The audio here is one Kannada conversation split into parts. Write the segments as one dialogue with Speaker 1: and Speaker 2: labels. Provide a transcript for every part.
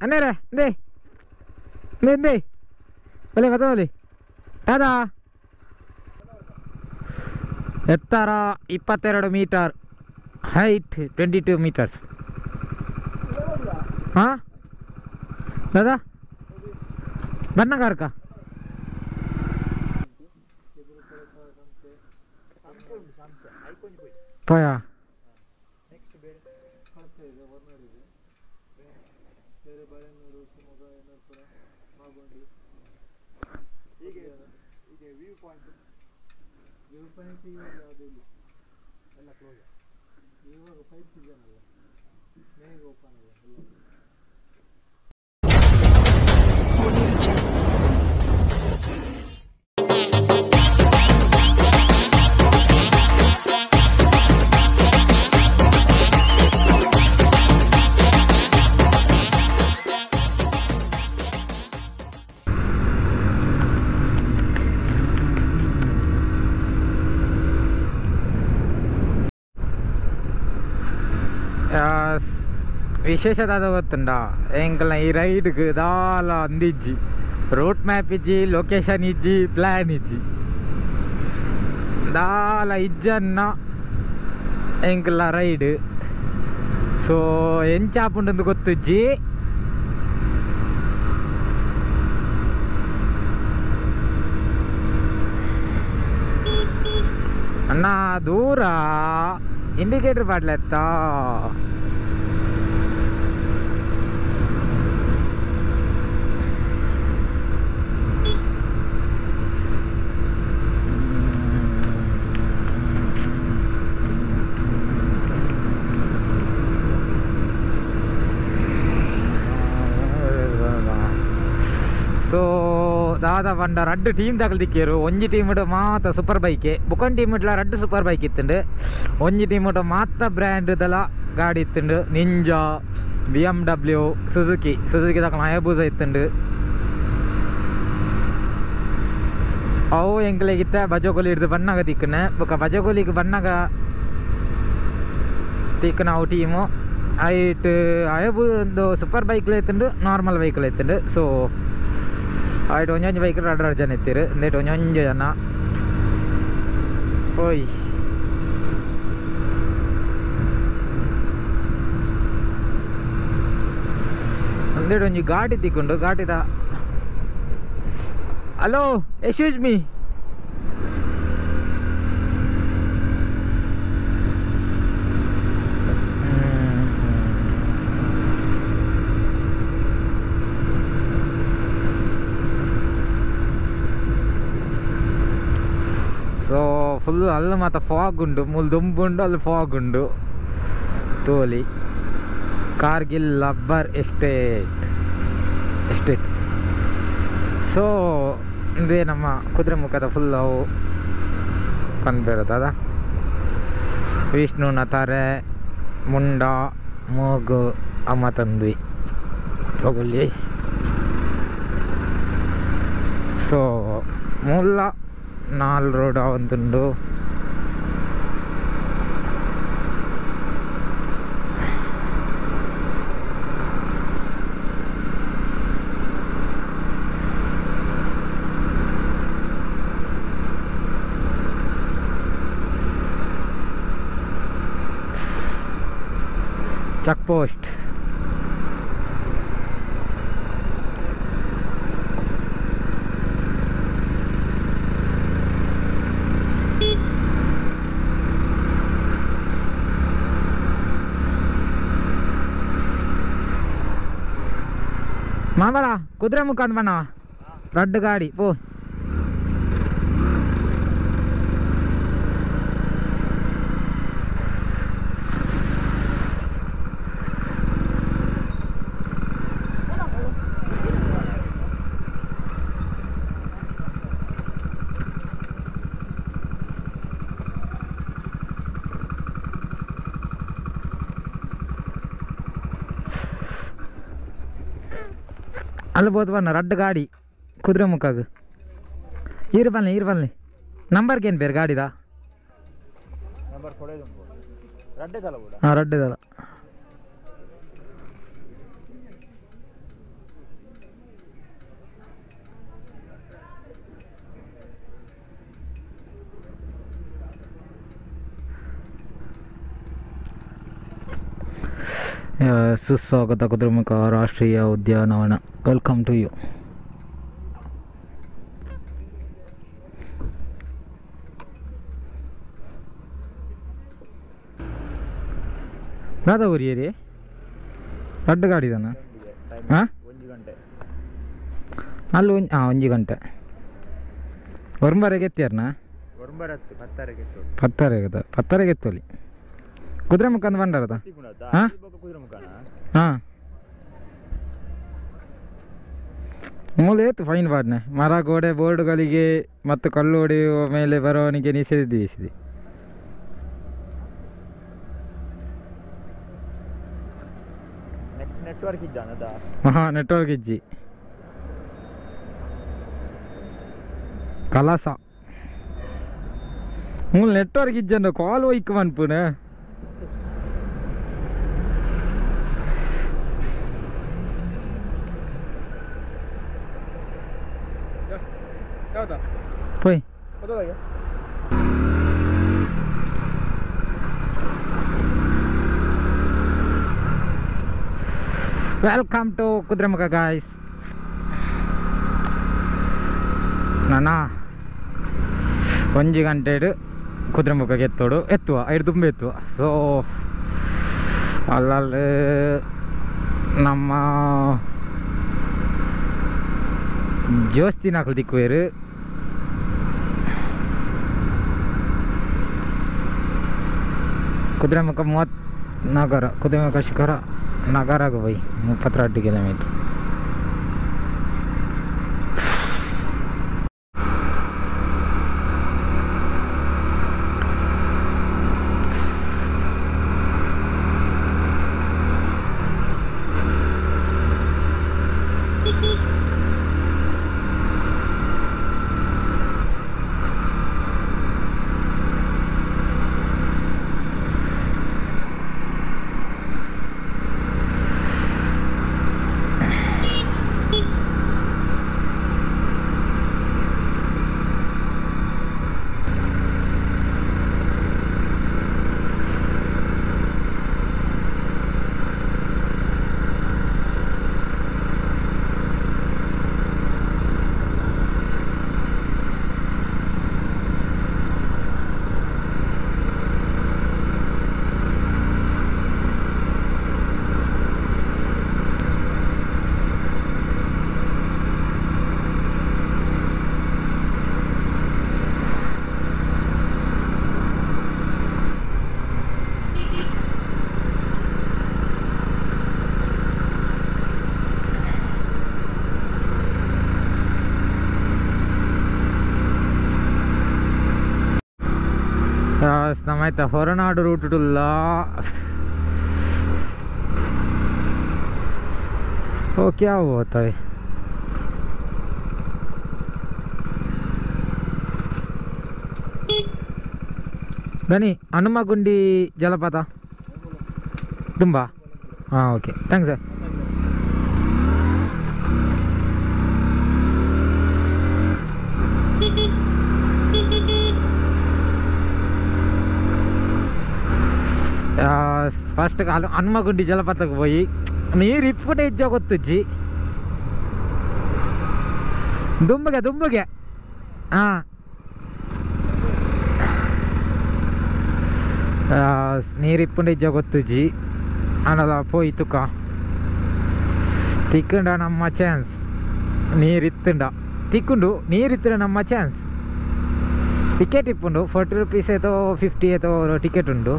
Speaker 1: ಅನ್ನೇರೆ ಇಂದೇ ಇಂದೇ ಬಲೆ ಬದಲಿ ಯಾವ್ದಾ ಎತ್ತರ 22 ಮೀಟರ್, ಹೈಟ್ 22 ಮೀಟರ್ಸ್. ಹಾಂ दादा बन्ना कार का पोया ವಿಶೇಷದಾದ ಗೊತ್ತುಂಡ ಎಂಕಲ್ನ ಈ ರೈಡ್ಗೆ ದಾಲ ಅಂದಿಜ್ಜಿ ರೂಟ್ ಮ್ಯಾಪ್ ಇಜ್ಜಿ, ಲೊಕೇಶನ್ ಇಜ್ಜಿ, ಪ್ಲ್ಯಾನ್ ಇಜ್ಜಿ ದಾಲ ಇಜ್ಜನ್ನ ಎಂಕಲ್ನ ರೈಡ್. ಸೊ ಎಂಚಾಪುಂಡು ಗೊತ್ತಿಜ್ಜಿ ಅಣ್ಣ ದೂರ ಇಂಡಿಕೇಟರ್ ಪಾಡ್ಲೆತ್ತ ಸೊ ದಾದ ಪಂಡ ರಡ್ಡು ಟೀಮ್ ತಗಲ್ದಿಕ್ಕೇರು. ಒಂಜಿ ಟೀಮ್ ಮಾತ ಸೂಪರ್ ಬೈಕೆ, ಬುಕನ್ ಟೀಮ್ ಇಟ್ಲ ರಡ್ಡು ಸೂಪರ್ ಬೈಕ್ ಇತ್ತುಂಡು. ಒಂಜಿ ಟೀಮ್ ಮಾತ ಬ್ರ್ಯಾಂಡ್ದೆಲ್ಲ ಗಾಡಿ ಇತ್ತುಂಡು. ನಿಂಜಾ, BMW, ಸುಜುಕಿ ತಕ್ಕ ಹಯಬೂಸ ಇತ್ತುಂಡು. ಅವು ಎಂಕ್ಲೆಗಿತ್ತ ಬಜೋಗೋಲಿ ಹಿಡ್ದು ಬಣ್ಣಗ ತಿಕ್ಕನೆ ಬೊಕ ಬಜೋಗೋಲಿಗೆ ಬಣ್ಣಗ ತಿಕ್ಕನ ಅವು ಟೀಮು ಐಟ್ ಹಯಬೂ ಒಂದು ಸೂಪರ್ ಬೈಕ್ಲ ಇತ್ತುಂಡು, ನಾರ್ಮಲ್ ಬೈಕ್ಲ ಇತ್ತುಂಡು. ಸೊ ಆಯ್ತು ಒಂಜೊಂಜು ಬೈಕ್ 2 ಜನ ಇತ್ತೀರು, ಎಂದೇಟು ಒಂಜೊಂಜು ಜನ ಓಯ್ ಒಂದೇಟು ಒಂಜಿ ಗಾಡಿ ತಿಕ್ಕೊಂಡು ಗಾಡಿದ hello excuse me so full ಅಲ್ಲಿ ಮಾತ್ರ ಫಾಗ್ ಉಂಡು, ಮುಲ್ ದುಂಬುಂಡು ಅಲ್ಲಿ ಫಾಗ್ ಉಂಡು ತೋಲಿ. Kargil rubber estate. ಸೊ ಇದೇ ನಮ್ಮ ಕುದುರೆಮುಖದ ಫುಲ್ ಅವು ಕಂಡುಬರುತ್ತದ. ವಿಷ್ಣುನ ತಾರೆ, ಮುಂಡ, ಮೂಗು, ಅಮ್ಮ ತಂದ್ವಿ ತಗೊಳ್ಳಿ. ಸೊ ಮುಲ್ಲ 4 ರೋಡ್ ಅವಂತುಂಡು. ಚೆಕ್ ಪೋಸ್ಟ್ ಮಾಮರ ಕುದುರೆಮುಖ ಅಂತ ಬಣ್ಣ ರಡ್ಡು ಗಾಡಿ ಪೋ. ಅಲ್ಲಿ ಬೋದು ಬಣ್ಣ ರಡ್ಡು ಗಾಡಿ ಕುದುರೆಮುಖಗ ಇರು ಬನ್ನಿ ನಂಬರ್ಗೆ ಏನು ಬೇರೆ ಗಾಡಿದ ಹಾಂ ರಡ್ಡೆದಲ್ಲ ಸುಸ್ವಾಗತ ಕುದುರೆಮುಖ ರಾಷ್ಟ್ರೀಯ ಉದ್ಯಾನವನ. Welcome to you. ದಾದಾ ಊರಿಯರಿ ರಡ್ಡು ಗಾಡಿದಾನ ಹಾಂ ಅಲ್ಲಿ ಒಂಜಿ ಗಂಟೆ ಒರಂಬರೆಗೆ ಎತ್ತಿಯಾರನ ಪತ್ತರೆಗೆ ಎತ್ತೋಲಿ ಕುದುರೆಮುಖ ಅಂದ್ ಬಂಡಾರದ ಹಾಂ ಹಾಂ ಮೂಲ ಏತು ಫೈನ್ ಬಾಡ್ನೆ ಮರ ಗೋಡೆ ಬೋರ್ಡುಗಳಿಗೆ ಮತ್ತು ಕಲ್ಲು ಹೊಡೆಯುವ ಮೇಲೆ ಬರವಣಿಗೆ ನಿಷೇಧಿಸಿದೆ. ಹಾಂ ನೆಟ್ವರ್ಕ್ ಇಜ್ಜಿ ಕಲಸ ಮೂಲ ನೆಟ್ವರ್ಕ್ ಇಜ್ಜಂಡ ಕಾಲ್ ಒಯ್ಕ್ ಮನ್ಪುನ పోయి ವೆಲ್ಕಮ್ ಟು ಕುದುರೆಮುಖ ಗಾಯ್ಸ್. ನಾನ ಒಂಜಿ ಗಂಟೆ ಕುದುರೆಮುಖಗೆ ಎತ್ತುವ ಐದು ತುಂಬ ಎತ್ತುವ. ಸೊ ಅಲ್ಲಲ್ಲಿ ನಮ್ಮ ಜೋಸ್ತಿನಾಕಲು ದಿಕ್ಕುವೇರು ಕುದುರೆಮುಖ 30 ನಗರ ಕುದುರೆಮುಖ ಶಿಖರ ನಗರಗೆ ಹೋಯ್ 32 ಕಿಲೋಮೀಟರ್. ನಮ್ಮೈತೆ ಹೊರನಾಡು ರೂಟ್ ಟುಲ್ಲ ओ क्या होता है ಬನ್ನಿ ಹನುಮಗುಂಡಿ ಜಲಪಾತ ತುಂಬ ಹಾಂ ಓಕೆ ಥ್ಯಾಂಕ್ಸ್ ಸರ್. ಫಸ್ಟ್ ಹನುಮಗುಂಡಿ ಜಲಪಾತಕ್ಕೆ ಹೋಗಿ ನೀರು ಇಪ್ಪಟೆ ಇಜ್ಜ ಗೊತ್ತುಜ್ಜಿ ದುಂಬಗೆ ಹಾಂ ನೀರು ಇಪ್ಪುಂಡು ಇಜ್ಜ ಗೊತ್ತುಜ್ಜಿ ಅನ್ನಲ್ಲ ಪೋಯಿ ತುಕ ತಿಕ್ಕಂಡ ನಮ್ಮ ಚಾನ್ಸ್ ನೀರಿತ್ತುಂಡ ತಿಕ್ಕೊಂಡು ನೀರಿತ್ತಿರ ನಮ್ಮ ಚಾನ್ಸ್. ಟಿಕೆಟ್ ಇಪ್ಪುಂಡು 40 ರೂಪೀಸ್ ಏತೋ 50 ಏತೋ ಟಿಕೆಟ್ ಉಂಡು.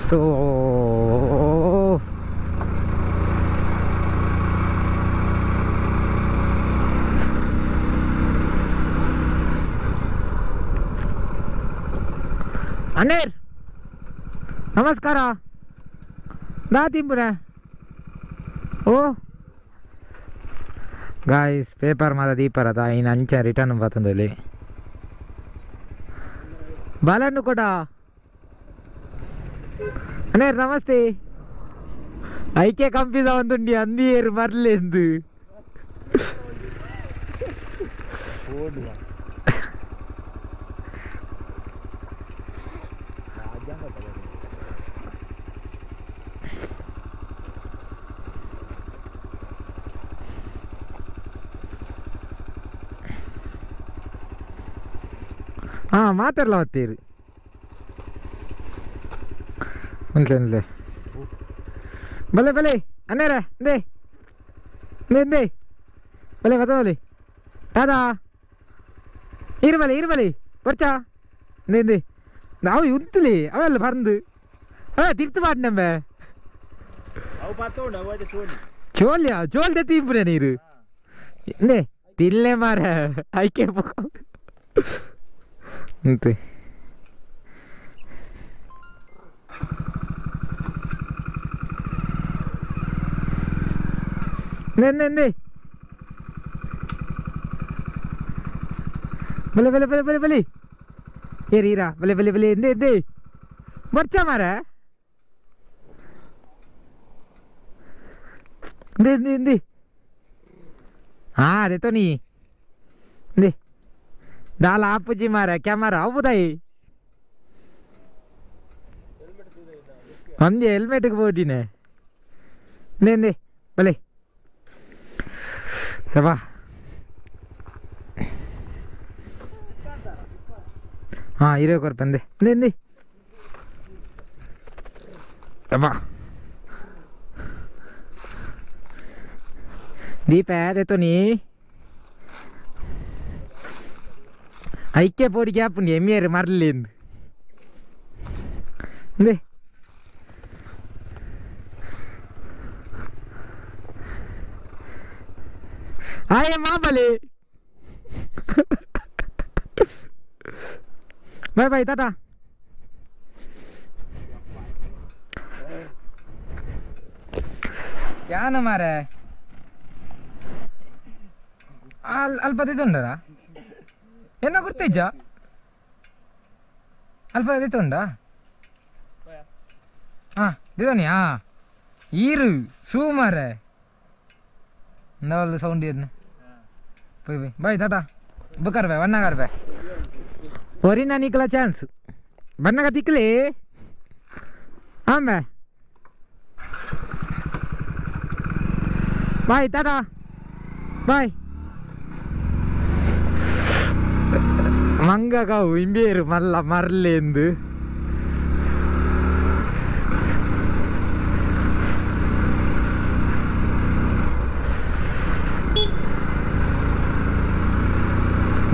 Speaker 1: ಸೊ ಅನ್ನೇರ್ ನಮಸ್ಕಾರ ನಾ ತಿಂಬುನೆ ಓ ಗಾಯ್ಸ್ ಪೇಪರ್ ಮಾದ ದೀಪರದ ಇನ್ನು ಅಂಚ ರಿಟರ್ನ್ ಬರ್ತಂದಲ್ಲಿ ಬಾಲನ್ನು ಕೂಡ ಅನ್ನೇರ್ ನಮಸ್ತೆ ಐಕೆ ಕಂಪಿದ ಒಂದುಂಡಿ ಅಂದಿಯೇರು ಮರ್ಲೆಂದು ಹಾಂ ಮಾತಾಡಲ್ಲ ಮತ್ತೀರಿ ಅನ್ಲೇ ಬಲೆ ಬಲೆ ಅನ್ನೇರ ದೇ ದೇ ಬಲೆ ಬದಲಿ ಟಾದಾ ಇರ್ಬಲಿ ಬರ್ಚಾ ದೇ ನಾವು ಉತ್ತಲಿ ಅವೆಲ್ಲ ಬಂದು ತಿರ್ತು ಪಾಡ್ನಂಬೆ ಚೋಲ್ಯಾ ಚೋಲ್ದೆ ತೀಂಪುರ ನೀರು ನೇ ತಿಲ್ಲೆ ಮಾರ ಐಕೆ ಅಂತೆ ನೇ ಬಲೆ ಬಲೆ ಬಲೆ ಬಲೆ ಬಲೆ ಏರೀರಾ ಬಲೆ ಬಲೆ ಬಲೆ ಎಂದೇ ಬರ್ಚಾ ಮಾರ ಎಂದೇ हाँ दे तो नहीं दे दाल आप जी मारा क्या मारा आओ बताइए हम ये हेलमेट को बोटी ने दे दे भले सबा हाँ इरे कर पंदे दे दे सबा दीप है तो नहीं ऐके पोड़ी क्या पुण्य मेरे मार लेंद दे आये माँ बले बाय बाय टाटा क्या न मारे ಅಲ್ಪ ಇದೊಂಡರಾ ಏನ ಗುರ್ತೈಜ ಅಲ್ಪ ಇದೊಂಡ ಹಾಂ ಇದೋನಿಯಾ ಈರು ಸೂಮಾರೆ ನವಲ್ ಸೌಂಡ್ ಏನು ಬೈ ಬೈ ಬಾಯ್ ಟಾಟಾ ಬುಕ್ಕರ್ ಬೈ ಬಣ್ಣಗಾರ ಬೈ ಒರಿನ ನಿಕ್ಕಲ ಚಾನ್ಸ್ ಬಣ್ಣಗ ತಿಕ್ಕಲಿ ಹಾಂ ಬೈ ಬಾಯ್ ಟಾಟಾ ಬಾಯ್ ಮಂಗ ಕಾವು ಇಂಬೇರು ಮಲ್ಲ ಮರಲೆಂದು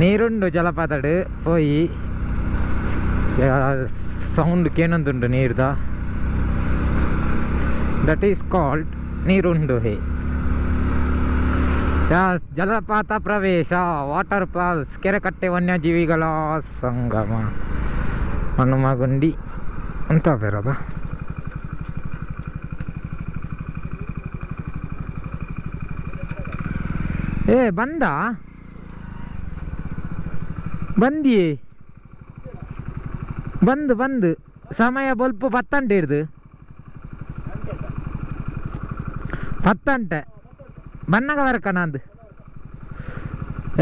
Speaker 1: ನೀರುಂಡು ಜಲಪಾತಡು ಪೋಯಿ ಸೌಂಡ್ ಕೇನೊಂದುಂಡು ನೀರ್ದ ದಟ್ ಈಸ್ ಕಾಲ್ಡ್ ನೀರುಂಡು ಹೇ ಜಲಪಾತ ಪ್ರವೇಶ ವಾಟರ್ ಫಾಲ್ಸ್ ಕೆರೆಕಟ್ಟೆ ವನ್ಯಜೀವಿಗಳ ಸಂಗಮ ಹನುಮಗುಂಡಿ ಅಂತ ಬೇರದ ಏ ಬಂದ ಬಂದಿಯೇ ಬಂದು ಸಮಯ ಬೊಲ್ಪ 10 ಹಿಡ್ದು 10 ಬನ್ನಗ ವರ್ಕ ನಂದು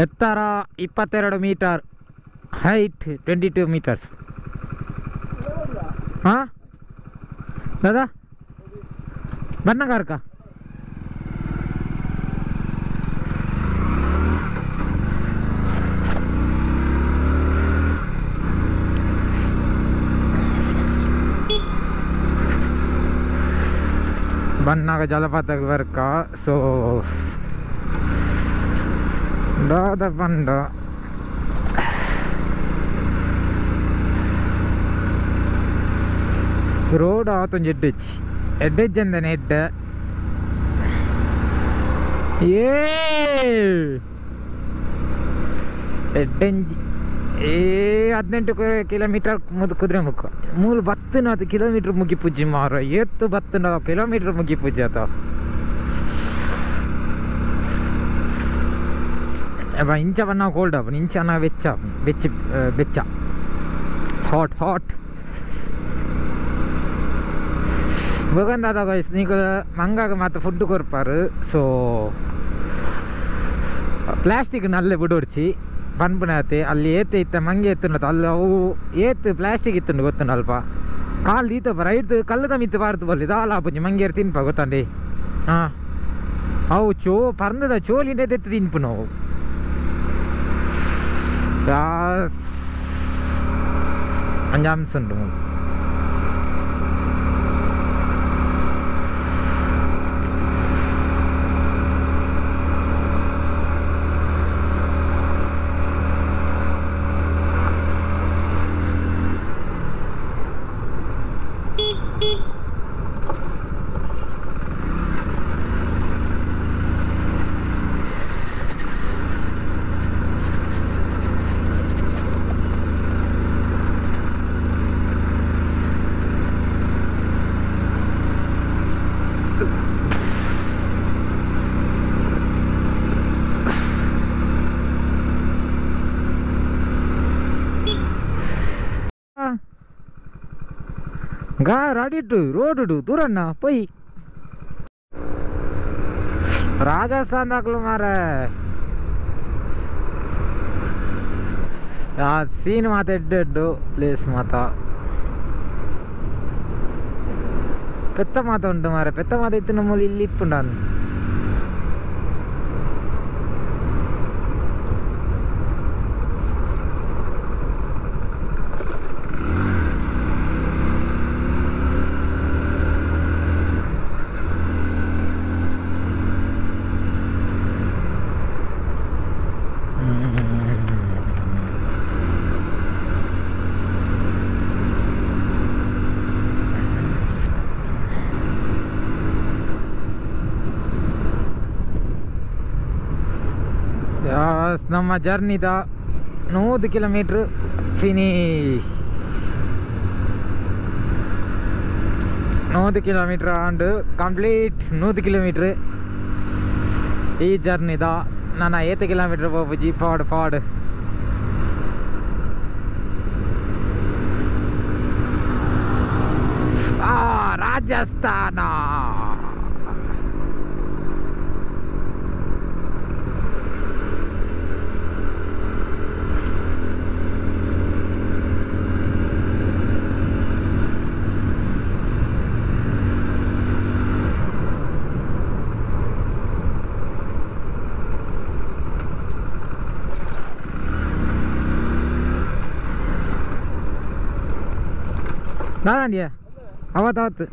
Speaker 1: ಎತ್ತರ 22 ಮೀಟರ್ ಹೈಟ್ 22 ಮೀಟರ್ಸ್ ಹಾಂ ದಾದಾ ಬನ್ನಗ ವರ್ಕ ಬನ್ನಾಗ ಜಲಪಾತ ವರ್ಕ ಸೊ ದಾದ ಬಂಡ ರೋಡ್ ಆತೊಂದು ಎಡ್ಡೆಜ್ ಅಂದನೆ ಎಡ್ಡೆಂಜಿ 18 ಕಿಲೋಮೀಟರ್ ಕುದುರೆಮುಖ ಮೂಲು 10 ಕಿಲೋಮೀಟರ್ ಮುಗಿ ಪೂಜಿ ಮಾರ 10 ಕಿಲೋಮೀಟರ್ ಮುಗಿ ಪೂಜಿ ಆತ ಇಂಚ ಬನ್ನ ಕೋಲ್ಡ್ ಆಪನ್ ಇಂಚ ಅನ್ನ ಬೆಚ್ಚ ಹಾಟ್ ಬಗಂದಾದ ಗೈಸ್ ನೀವು ಮಂಗಾಗ ಮಾತ್ರ ಫುಡ್ ಕೊರ್ಪಾರು ಸೊ ಪ್ಲಾಸ್ಟಿಕ್ ನಲ್ಲೆ ಬಿಡೋಡ್ಚಿ ಪನ್ಪುನತೆ ಅಲ್ಲಿ ಏತೆ ಇತ್ತ ಮಂಗೆ ಎತ್ತುಂಡತ ಅಲ್ಲಿ ಅವು ಏತ್ ಪ್ಲಾಸ್ಟಿಕ್ ಇತ್ತುಂಡು ಗೊತ್ತುಂಡು ಅಲ್ಪ ಕಾಲು ದೀತ ರೈಟ್ ಕಲ್ಲದ ಮಿತ್ತು ಬಾರ್ದು ಬರ್ಲಿದ ಅಲ್ಲ ಪುಂಜಿ ಮಂಗೇರು ತಿನ್ಪ ಗೊತ್ತಂಡಿ ಹಾಂ ಅವು ಪರಂದದ ಚೋಲಿಂಡೆ ತೆತ್ತು ತಿನ್ಪು ನಾವು 5 നിമിഷം ഉണ്ട്. రాడిట్టు రోడ్డు దూరన్నా పోయి రాజస్థాన్ దాకా మారే సీన్ మాత ఎడ్డు ప్లేస్ మాత పెద్ద మాత ఉంటుంది మారే పెద్ద మాత అయితే నమ్మలు ఇల్లు ఇప్పుండాను. ನಮ್ಮ ಜರ್ನಿದ 100 kilometre finish. 100 kilometre and complete 100 kilometre ಈ ಜರ್ನಿದ. ನಾನು 8 ಕಿಲೋಮೀಟ್ರ್ ಹೋಗ್ಬುಜಿ ಪಾಡ್ ರಾಜಸ್ಥಾನ. ನಾನಿಯ ಅವತ್ತು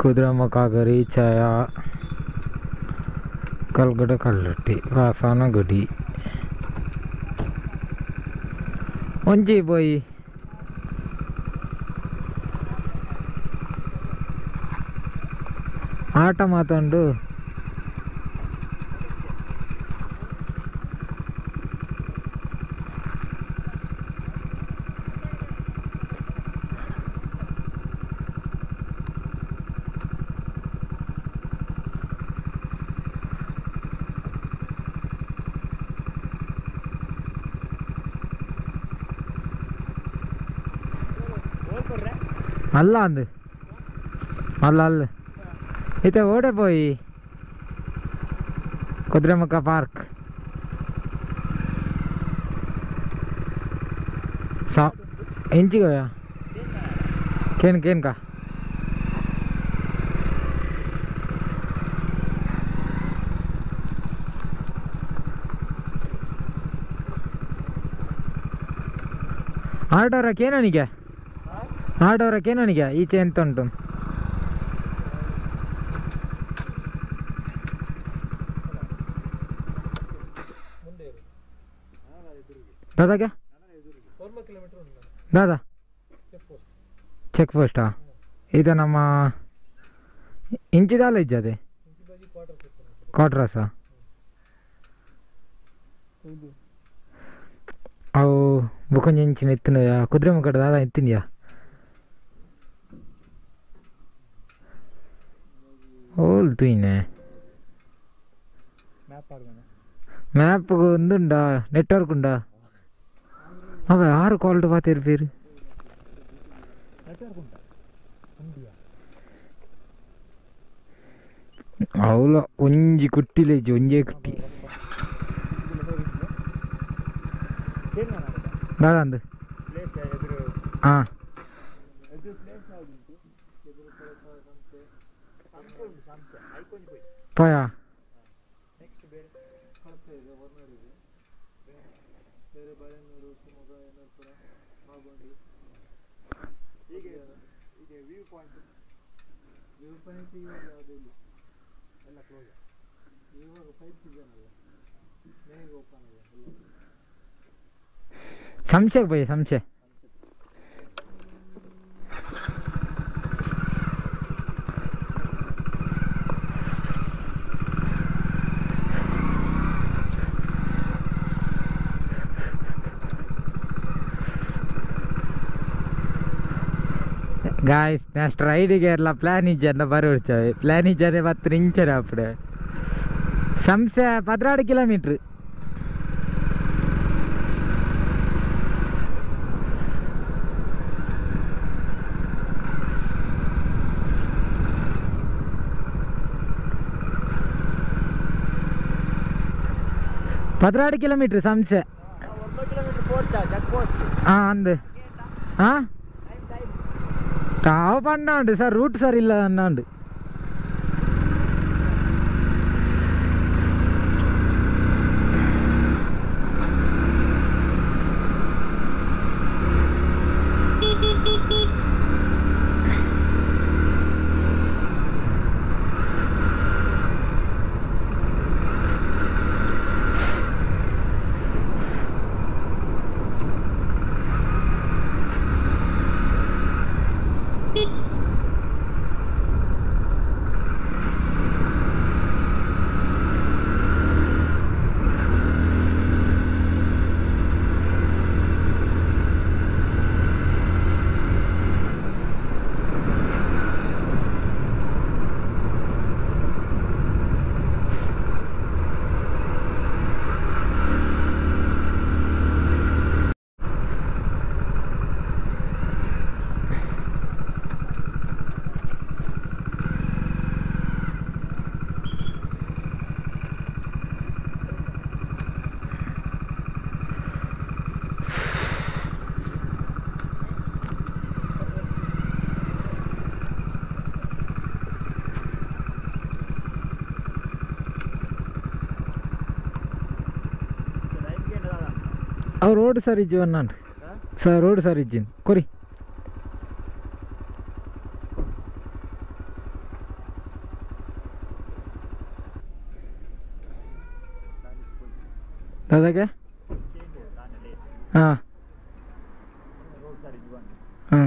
Speaker 1: ಕುದುರೆಮುಖ ರೀಚ್ ಆಯ ಕಲ್ಗಡೆ ಕಲ್ಲಟ್ಟಿ ವಾಸನ ಗಡಿ ಒಂಜಿ പോയി ಆಟ ಮಾತೊಂಡು ಅಲ್ಲ ಅಂದು ಅಲ್ಲ ಇತ್ತೆ ಓಡೆ പോയി ಕುದುರೆಮುಖ ಪಾರ್ಕ್ इंची गया केन का ಆಡೋರಕ್ಕೇನಿಗೆ ಈಚೆ ಎಂತ ಉಂಟು ದಾದಾಗೆ ದಾದಾ ಚೆಕ್ ಪೋಸ್ಟಾ ಇದು ನಮ್ಮ ಇಂಚಿದಾಲ ಇಜ್ಜದೆ ಕ್ವಾರ್ಟರ್ಸಾ ಅವು ಬುಕೊಂಜ ಇಂಚಿನ ಎತ್ತಿನ ಕುದುರೆಮುಖದ ದಾದ ಎತ್ತಿನ್ಯಾ ಹೋಲ್ತು ಇನ್ನೆ ಮ್ಯಾಪ್ ಒಂದುಂಡಾ ನೆಟ್ವರ್ಕ್ ಉಂಡಾ ಅವ ಯಾರು ಕಾಲ್ಡ್ ಪಾತಿರ್ಪೀರು ಅವಳ ಒಂಜಿ ಕುಟ್ಟಿಲೇಜಿ ಒಂಜೇ ಕುಟ್ಟಿ ದಾದಂದು ಹಾಂ పోయా ಸಂಶಯಕ್ಕೆ పోయి ಸಂಶಯ guys next ride Kerala plan इज्जन बरोच्चावे प्लान इज्जने 10 निंचर अप्पुडे संशय 16 किलोमीटर 16 किलोमीटर संशय 1 किलोमीटर पोर्चा ಚೆಕ್ ಪೋಸ್ಟ್ ಅಂದೆ ಟಾವ್ ಪಣ್ಣಾಂಡು ಸರ್ ರೂಟ್ ಸರ್ ಇಲ್ಲ ಅನ್ನಾಂಡು रोड सर इज्जन सर रोड सर इज्जिन कोरी दादा क्या हाँ हाँ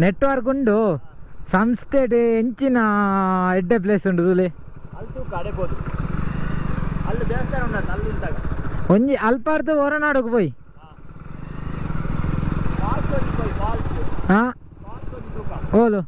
Speaker 1: ನೆಟ್ವರ್ಕ್ ಉಂಡು ಸಂಸ್ಥೆ ಎಂಚಿನ ಎಡ್ಡೆ ಪ್ಲೇಸ್ ಉಂಡು ತುಲೆ ಒಂಜಿ ಅಲ್ಪಾರ್ದು ಹೊರನಾಡುಗೆ ಪೋಯಿ ಹಾ ಓಲು